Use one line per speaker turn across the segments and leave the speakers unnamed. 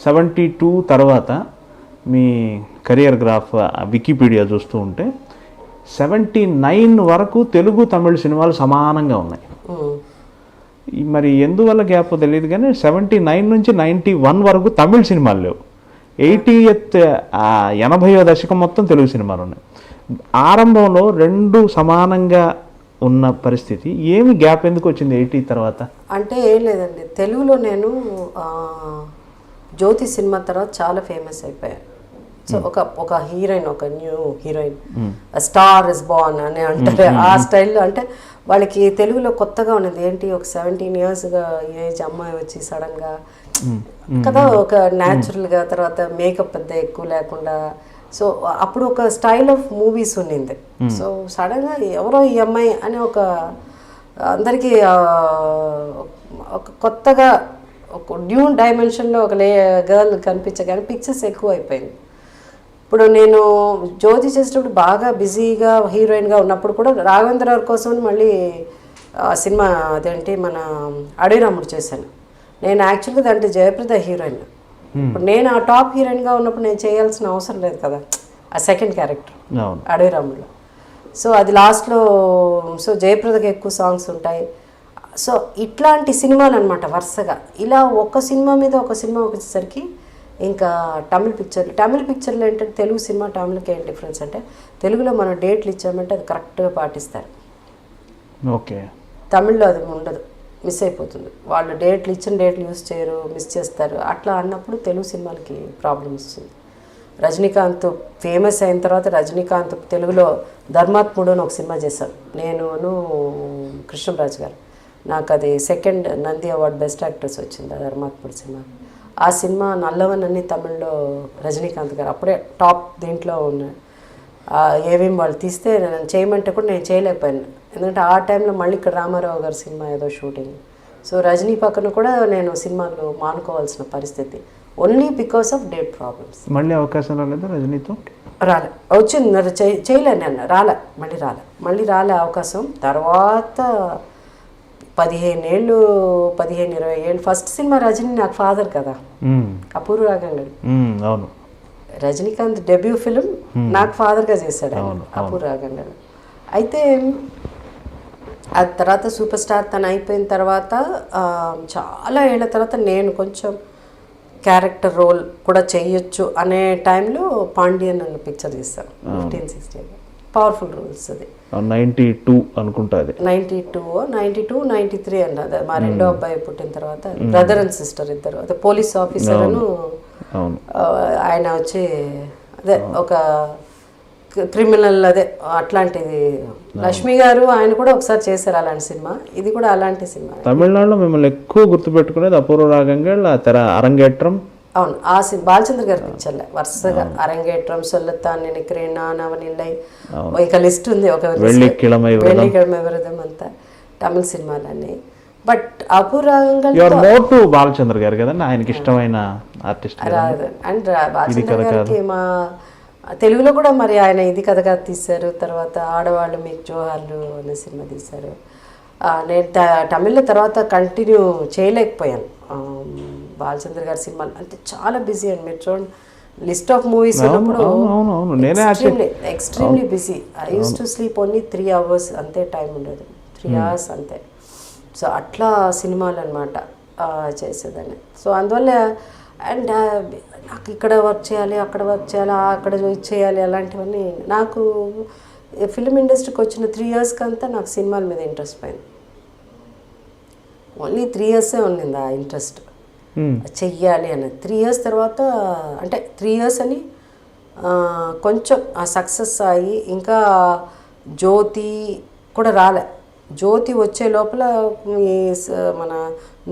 72 తర్వాత మీ career graph Wikipedia చూస్తూ ఉంటే 79 వరకు తెలుగు తమిళ సినిమాలు సమానంగా ఉన్నాయి. మరి ఎందువల్ల గ్యాప్ తెలియదు కానీ 79 నుంచి 91 వరకు తమిళ సినిమాలు లేవు. 80వ దశకం మొత్తం తెలుగు సినిమాలు ఉన్నాయి. ఆరంభంలో రెండు సమానంగా ఉన్న పరిస్థితి, ఏమి గ్యాప్ ఎందుకు వచ్చింది 80 తర్వాత?
అంటే ఏం లేదండి, తెలుగులో నేను జ్యోతి సినిమా తర్వాత చాలా ఫేమస్ అయిపోయాను. సో ఒక హీరోయిన్, ఒక new heroine, star is born అని అంటారు ఆ స్టైల్లో. అంటే వాళ్ళకి తెలుగులో కొత్తగా ఉన్నది ఏంటి, ఒక 17 ఇయర్స్గా ఏజ్ అమ్మాయి వచ్చి సడన్గా కదా ఒక న్యాచురల్గా, తర్వాత మేకప్ పెద్ద ఎక్కువ లేకుండా. సో అప్పుడు ఒక స్టైల్ ఆఫ్ మూవీస్ ఉండింది. సో సడన్గా ఎవరో ఈ అమ్మాయి అని ఒక అందరికీ ఒక కొత్తగా ఒక న్యూ డైమెన్షన్లో ఒక గర్ల్ కనిపించగానే పిక్చర్స్ ఎక్కువ అయిపోయింది. ఇప్పుడు నేను జ్యోతి చేసేటప్పుడు బాగా బిజీగా హీరోయిన్గా ఉన్నప్పుడు కూడా రాఘవేంద్ర గారి కోసం మళ్ళీ సినిమా అదేంటి మన అడవిరాముడు చేశాను. నేను యాక్చువల్గా దాంట్లో జయప్రద హీరోయిన్. ఇప్పుడు నేను ఆ టాప్ హీరోయిన్గా ఉన్నప్పుడు నేను చేయాల్సిన అవసరం లేదు కదా ఆ సెకండ్ క్యారెక్టర్ అడవిరాముడులో. సో అది లాస్ట్లో, సో జయప్రదకి ఎక్కువ సాంగ్స్ ఉంటాయి. సో ఇట్లాంటి సినిమాలు అనమాట వరుసగా. ఇలా ఒక సినిమా మీద ఒక సినిమా వచ్చేసరికి ఇంకా తమిళ పిక్చర్లు ఏంటంటే తెలుగు సినిమా తమిళకి ఏం డిఫరెన్స్ అంటే, తెలుగులో మనం డేట్లు ఇచ్చామంటే అది కరెక్ట్గా పాటిస్తారు.
ఓకే.
తమిళ్లో అది ఉండదు, మిస్ అయిపోతుంది. వాళ్ళు డేట్లు ఇచ్చిన డేట్లు యూజ్ చేయరు, మిస్ చేస్తారు. అట్లా అన్నప్పుడు తెలుగు సినిమాలకి ప్రాబ్లం వస్తుంది. రజనీకాంత్ ఫేమస్ అయిన తర్వాత రజనీకాంత్ తెలుగులో ధర్మాత్ముడు అని ఒక సినిమా చేశాను నేను కృష్ణరాజు గారు. నాకు అది second Nandi award best actress వచ్చింది ఆ ధర్మాత్ముడు సినిమా. ఆ సినిమా నల్లవన్ అని తమిళ్లో రజనీకాంత్ గారు అప్పుడే టాప్ దీంట్లో ఉన్నాయి. ఏవేం వాళ్ళు తీస్తే నేను చేయమంటే కూడా నేను చేయలేకపోయాను. ఎందుకంటే ఆ టైంలో మళ్ళీ ఇక్కడ రామారావు గారి సినిమా ఏదో షూటింగ్. సో రజనీ పక్కన కూడా నేను సినిమాలు మానుకోవాల్సిన పరిస్థితి, only because of date problems.
మళ్ళీ అవకాశం రాలేదా రజనీతో?
రాలే, వచ్చింది చేయలేను నేను, మళ్ళీ రాలే అవకాశం. తర్వాత 15-20 ఏళ్ళు ఫస్ట్ సినిమా రజనీ నాకు ఫాదర్ కదా, అపూర్వ రాగంగడు.
అవును,
రజనీకాంత్ డెబ్యూ ఫిలిం నాకు ఫాదర్గా చేశాడు అపూర్వ రాగంగడు. అయితే ఆ తర్వాత సూపర్ స్టార్ తను అయిపోయిన తర్వాత చాలా ఏళ్ళ తర్వాత నేను కొంచెం క్యారెక్టర్ రోల్ కూడా చేయొచ్చు అనే టైంలో పాండ్యన్ అన్న పిక్చర్ తీస్తాను 15-16. Powerful roles. అది
92 అనుకుంటా, అది
92-93 అన్నది. మా రెండో అబ్బాయి పుట్టిన తర్వాత బ్రదర్ అండ్ సిస్టర్ ఇద్దరు. అదే పోలీస్ ఆఫీసర్ ఆయన వచ్చి అదే ఒక క్రిమినల్, అదే అట్లాంటిది. లక్ష్మి గారు ఆయన కూడా ఒకసారి చేశారు అలాంటి సినిమా. ఇది కూడా అలాంటి సినిమా.
తమిళనాడులో మిమ్మల్ని ఎక్కువ గుర్తుపెట్టుకునేది అపూర్వ రాగంగల్, తెర అరంగేట్రం.
అవును, ఆ బాలచంద్ర గారి పిక్చర్లే వరుసగా అరంగేట్రం, సొల్లతాన్ నిక్రేన్, నానవనిల్లై, ఇక లిస్ట్ ఉంది. ఒక వెள்ளிக்கிழமை విరదం అంతా తమిళ సినిమాలన్నీ. బట్ అపూర్వ రాగంగల్
బాలచంద్ర గారు కదండి ఆయనకి ఇష్టమైన ఆర్టిస్ట్.
అండ్ బాలచంద్ర గారికి మా తెలుగులో కూడా మరి ఆయన ఇది కథగా తీశారు. తర్వాత ఆడవాళ్ళు మీకు జోహార్లు అనే సినిమా తీశారు. నేను తమిళ్లో తర్వాత కంటిన్యూ చేయలేకపోయాను బాలచంద్ర గారి సినిమాలు. అంటే చాలా బిజీ అండి, మీరు చూడండి లిస్ట్ ఆఫ్ మూవీస్ ఉన్నప్పుడు extremely busy. I use to sleep only 3 hours అంతే, టైం ఉండదు 3 hours అంతే. సో అట్లా సినిమాలు అనమాట చేసేదాన్ని. సో అందువల్ల అండ్ నాకు ఇక్కడ వర్క్ చేయాలి, అక్కడ వర్క్ చేయాలి, అక్కడ చేయాలి, అలాంటివన్నీ. నాకు ఫిలిం ఇండస్ట్రీకి వచ్చిన 3 years అంతా నాకు సినిమాల మీద ఇంట్రెస్ట్ పోయింది. ఓన్లీ 3 years ఉండింది ఆ ఇంట్రెస్ట్ చెయ్యాలి అనేది. 3 years తర్వాత అంటే 3 years అని కొంచెం ఆ సక్సెస్ అయ్యి ఇంకా జ్యోతి కూడా రాలే. జ్యోతి వచ్చే లోపల మన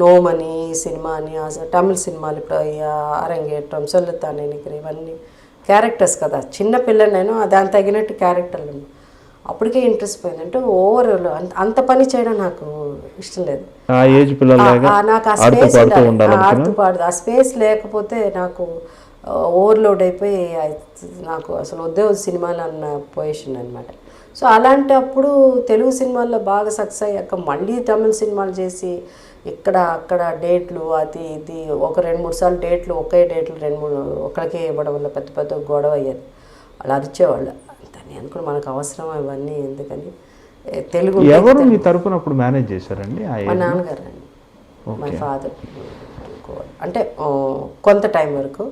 నోమని సినిమా అని తమిళ సినిమాలు ఇప్పుడు అరంగేట్రం, సొల్లతాన్ నిక్రేన్, ఇవన్నీ క్యారెక్టర్స్ కదా. చిన్న పిల్ల నేను దాని తగినట్టు క్యారెక్టర్లు అప్పటికే ఇంట్రెస్ట్ పోయింది. అంటే ఓవరాల్ అంత పని చేయడం నాకు ఇష్టం లేదు. నాకు ఆ స్పేస్ లేకపోతే నాకు ఓవర్లోడ్ అయిపోయి నాకు అసలు వద్దే సినిమాలు అన్న పొజిషన్ అనమాట. సో అలాంటప్పుడు తెలుగు సినిమాల్లో బాగా సక్సెస్ అయ్యాక మళ్ళీ తమిళ సినిమాలు చేసి ఇక్కడ అక్కడ డేట్లు అది ఇది ఒక 2-3 సార్లు డేట్లు ఒకే డేట్లు 2-3 ఒకరికే ఇవ్వడం వల్ల పెద్ద పెద్ద గొడవ అయ్యేది. అలా అరిచేవాళ్ళు. నేను అనుకుని మనకు అవసరం ఇవన్నీ ఎందుకని తెలుగు
ఎవరు మీ తరపున అప్పుడు మేనేజ్ చేశారండి?
మా నాన్నగారు అండి, మై ఫాదర్. అంటే కొంత టైం వరకు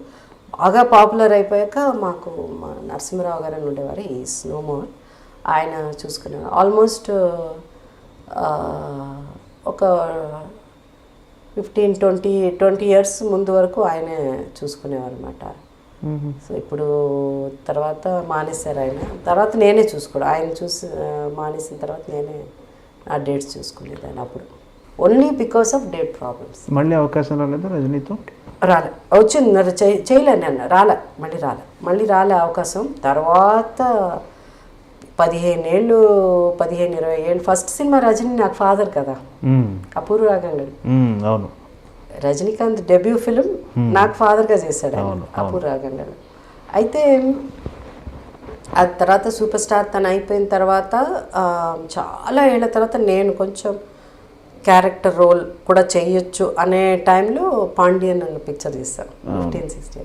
బాగా పాపులర్ అయిపోయాక మాకు మా నరసింహరావు గారు అని ఉండేవారు, ఈస్ నో మోర్. ఆయన చూసుకునేవారు. ఆల్మోస్ట్ ఒక 15-20 ఇయర్స్ ముందు వరకు ఆయనే చూసుకునేవారు అనమాట. సో ఇప్పుడు తర్వాత మానేశారు ఆయన. తర్వాత నేనే చూసుకోవడం, ఆయన చూసి మానేసిన తర్వాత నేనే ఆ డేట్స్ చూసుకునేదాన్ని అప్పుడు. Only because of date problems.
మళ్ళీ అవకాశం రాలేదు రజనీతో?
రాలే, వచ్చింది చేయలేను అన్న, మళ్ళీ రాలే అవకాశం. తర్వాత 15-20 ఏళ్ళు ఫస్ట్ సినిమా రజనీ నాకు ఫాదర్ కదా, అపూర్వ రాగంగడు.
అవును,
రజనీకాంత్ డెబ్యూ ఫిలిం నాకు ఫాదర్గా చేశాడు అపూర్వ రాగంగడు. అయితే ఆ తర్వాత సూపర్ స్టార్ తను అయిపోయిన తర్వాత చాలా ఏళ్ళ తర్వాత నేను కొంచెం క్యారెక్టర్ రోల్ కూడా చేయొచ్చు అనే టైంలో పాండ్యన్ అన్న పిక్చర్ తీస్తాను 1560.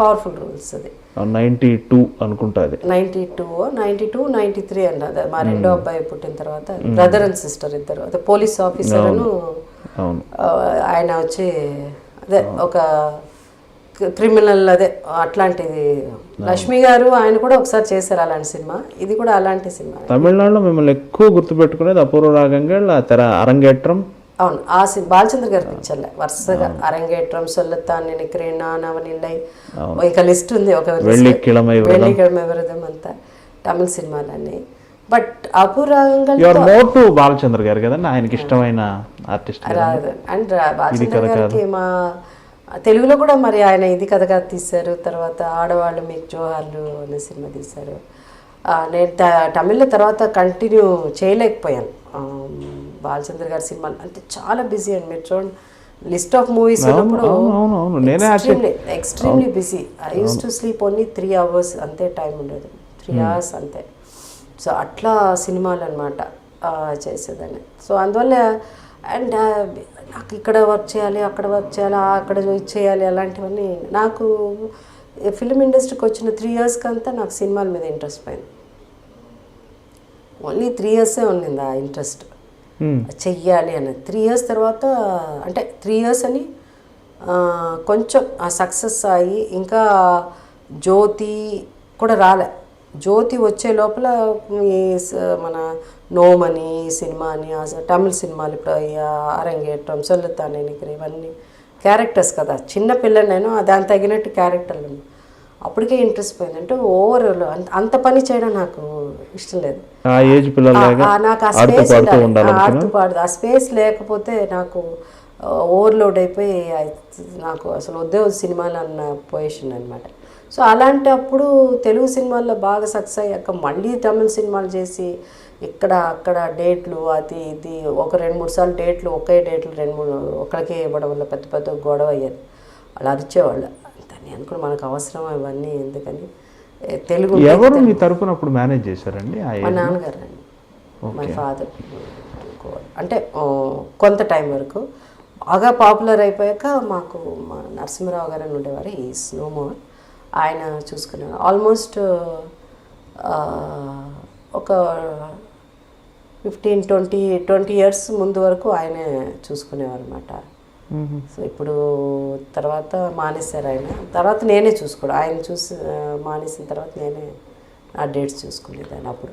Powerful roles. అది
92 అనుకుంటా. అది
92, 93 అన్నది. మా రెండో అబ్బాయి పుట్టిన తర్వాత బ్రదర్ అండ్ సిస్టర్ ఇద్దరు. అదే పోలీస్ ఆఫీసర్ను ఆయన వచ్చి అదే ఒక క్రిమినల్ అదే అట్లాంటిది. లక్ష్మి గారు ఆయన కూడా ఒకసారి చేశారు అలాంటి సినిమా. ఇది కూడా అలాంటి సినిమా.
తమిళనాడులో మిమ్మల్ని ఎక్కువ గుర్తుపెట్టుకునేది అపూర్వ రాగంగళ్, తెర అరంగేట్రం.
అవును, ఆ బాలచంద్ర గారి పిక్చర్లే వరుసగా అరంగేట్రం, సొల్లత్తాన్ నిனைக்கிறேன், నవనిల్లై, ఇంకా లిస్ట్ ఉంది. ఒక
వెள்ளிக்கிழமை
విరదం అంతా తమిళ సినిమాలన్నీ. But Apoorva Raagangal
more to Balachandra గారు కదండి, ఆయనకి ఇష్టమైన ఆర్టిస్ట్.
అండ్ బాలచంద్ర గారికి మా తెలుగులో కూడా మరి ఆయన ఇది కథగా తీశారు. తర్వాత ఆడవాళ్ళు మీకు జోహార్లు అనే సినిమా తీశారు. నేను తమిళ్లో తర్వాత కంటిన్యూ చేయలేకపోయాను బాలచంద్ర గారి సినిమాలు. అంటే చాలా బిజీ అండి. మీరు చూడండి లిస్ట్ ఆఫ్ మూవీస్ ఉన్నప్పుడు extremely busy. I use to sleep only 3 hours అంతే టైం ఉండేది, 3 hours అంతే. సో అట్లా సినిమాలు అనమాట చేసేదాన్ని. సో అందువల్ల అండ్ నాకు ఇక్కడ వర్క్ చేయాలి, అక్కడ వర్క్ చేయాలి, అక్కడ చేయాలి, అలాంటివన్నీ. నాకు ఫిల్మ్ ఇండస్ట్రీకి వచ్చిన 3 years కంతా నాకు సినిమాల మీద ఇంట్రెస్ట్ పోయింది. ఓన్లీ 3 years ఉండింది ఆ ఇంట్రెస్ట్ చెయ్యాలి అన్నది. 3 years తర్వాత అంటే 3 years అని కొంచెం ఆ సక్సెస్ అయ్యి ఇంకా జ్యోతి కూడా రాలే. జ్యోతి వచ్చే లోపల మన నోమని సినిమా అని తమిళ సినిమాలు ఇప్పుడు అరంగేట్రం, సొల్లత్తాన్ నిனைக்கிறேன், ఇవన్నీ క్యారెక్టర్స్ కదా. చిన్న పిల్ల నేను దానికి తగినట్టు క్యారెక్టర్లు అప్పటికే ఇంట్రెస్ట్ పోయింది. అంటే ఓవరాల్ అంత పని చేయడం నాకు ఇష్టం లేదు. నాకు ఆ స్పేస్ ఆడుతూ ఆ స్పేస్ లేకపోతే నాకు ఓవర్లోడ్ అయిపోయి నాకు అసలు వద్దే సినిమాలు అన్న పొజిషన్ అనమాట. సో అలాంటప్పుడు తెలుగు సినిమాల్లో బాగా సక్సెస్ అయ్యాక మళ్ళీ తమిళ సినిమాలు చేసి ఇక్కడ అక్కడ డేట్లు అది ఇది ఒక 2-3 సార్లు డేట్లు ఒకే డేట్లు 2-3 ఒకరికే ఇవ్వడం వల్ల పెద్ద పెద్ద గొడవ అయ్యేది. అలా అరిచేవాళ్ళు. నేను అనుకుని మనకు అవసరం ఇవన్నీ ఎందుకని తెలుగు.
ఎవరు మీ తరపున అప్పుడు మేనేజ్ చేశారండి?
మా నాన్నగారు అండి, మై ఫాదర్. అంటే కొంత టైం వరకు బాగా పాపులర్ అయిపోయాక మాకు మా నరసింహరావు గారు అని ఉండేవారు, ఈస్ నో మోర్. ఆయన చూసుకునేవారు. ఆల్మోస్ట్ ఒక 15-20 ఇయర్స్ ముందు వరకు ఆయనే చూసుకునేవారు అనమాట. సో ఇప్పుడు తర్వాత మానేశారు ఆయన. తర్వాత నేనే చూసుకోవడం, ఆయన చూసి మానేసిన తర్వాత నేనే ఆ డేట్స్ చూసుకునేదాన్ని అప్పుడు.